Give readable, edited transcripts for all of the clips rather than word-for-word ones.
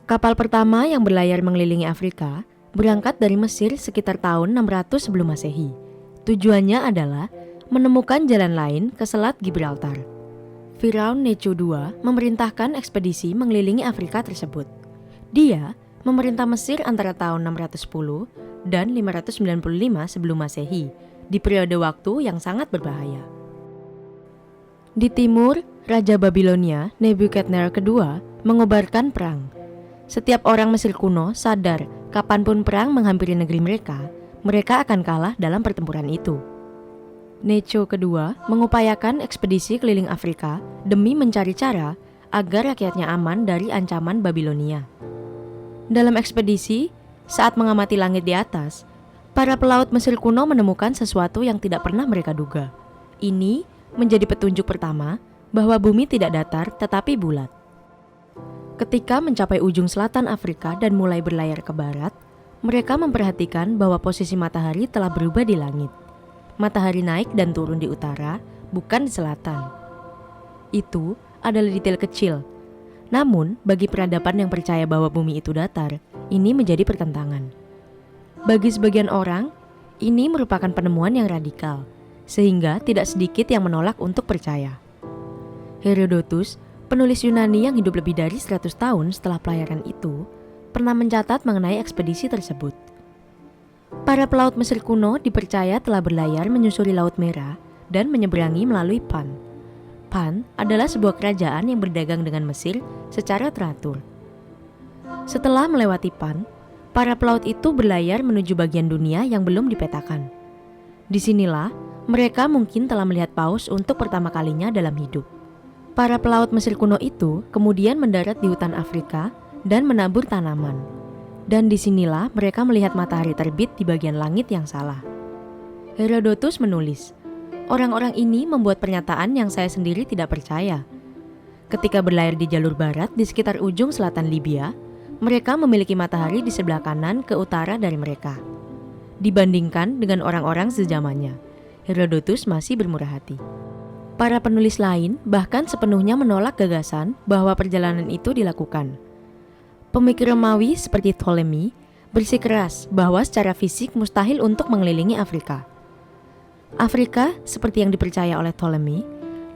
Kapal pertama yang berlayar mengelilingi Afrika berangkat dari Mesir sekitar tahun 600 sebelum Masehi. Tujuannya adalah menemukan jalan lain ke Selat Gibraltar. Firaun Necho II memerintahkan ekspedisi mengelilingi Afrika tersebut. Dia memerintah Mesir antara tahun 610 dan 595 sebelum Masehi, di periode waktu yang sangat berbahaya. Di timur, Raja Babilonia Nebukadnezar II mengobarkan perang. Setiap orang Mesir kuno sadar kapanpun perang menghampiri negeri mereka akan kalah dalam pertempuran itu. Necho II mengupayakan ekspedisi keliling Afrika demi mencari cara agar rakyatnya aman dari ancaman Babilonia. Dalam ekspedisi, saat mengamati langit di atas, para pelaut Mesir kuno menemukan sesuatu yang tidak pernah mereka duga. Ini menjadi petunjuk pertama bahwa bumi tidak datar tetapi bulat. Ketika mencapai ujung selatan Afrika dan mulai berlayar ke barat, mereka memperhatikan bahwa posisi matahari telah berubah di langit. Matahari naik dan turun di utara, bukan di selatan. Itu adalah detail kecil. Namun, bagi peradaban yang percaya bahwa bumi itu datar, ini menjadi pertentangan. Bagi sebagian orang, ini merupakan penemuan yang radikal, sehingga tidak sedikit yang menolak untuk percaya. Herodotus, penulis Yunani yang hidup lebih dari 100 tahun setelah pelayaran itu, pernah mencatat mengenai ekspedisi tersebut. Para pelaut Mesir kuno dipercaya telah berlayar menyusuri Laut Merah dan menyeberangi melalui Pan. Pan adalah sebuah kerajaan yang berdagang dengan Mesir secara teratur. Setelah melewati Pan, para pelaut itu berlayar menuju bagian dunia yang belum dipetakan. Disinilah mereka mungkin telah melihat paus untuk pertama kalinya dalam hidup. Para pelaut Mesir kuno itu kemudian mendarat di hutan Afrika dan menabur tanaman. Dan disinilah mereka melihat matahari terbit di bagian langit yang salah. Herodotus menulis, orang-orang ini membuat pernyataan yang saya sendiri tidak percaya. Ketika berlayar di jalur barat di sekitar ujung selatan Libya, mereka memiliki matahari di sebelah kanan ke utara dari mereka. Dibandingkan dengan orang-orang sezamannya, Herodotus masih bermurah hati. Para penulis lain bahkan sepenuhnya menolak gagasan bahwa perjalanan itu dilakukan. Pemikir Romawi seperti Ptolemy bersikeras bahwa secara fisik mustahil untuk mengelilingi Afrika. Afrika, seperti yang dipercaya oleh Ptolemy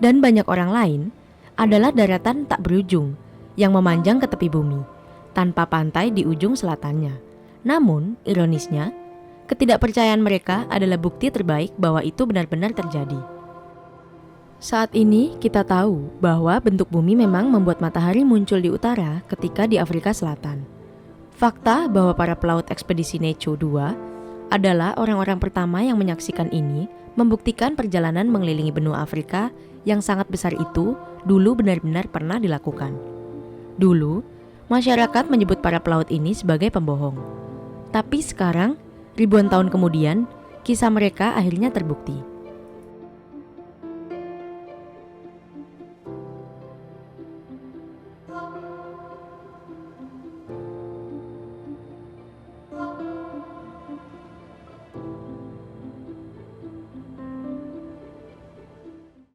dan banyak orang lain, adalah daratan tak berujung yang memanjang ke tepi bumi, tanpa pantai di ujung selatannya. Namun, ironisnya, ketidakpercayaan mereka adalah bukti terbaik bahwa itu benar-benar terjadi. Saat ini kita tahu bahwa bentuk bumi memang membuat matahari muncul di utara ketika di Afrika Selatan. Fakta bahwa para pelaut ekspedisi Necho II adalah orang-orang pertama yang menyaksikan ini membuktikan perjalanan mengelilingi benua Afrika yang sangat besar itu dulu benar-benar pernah dilakukan. Dulu, masyarakat menyebut para pelaut ini sebagai pembohong. Tapi sekarang, ribuan tahun kemudian, kisah mereka akhirnya terbukti.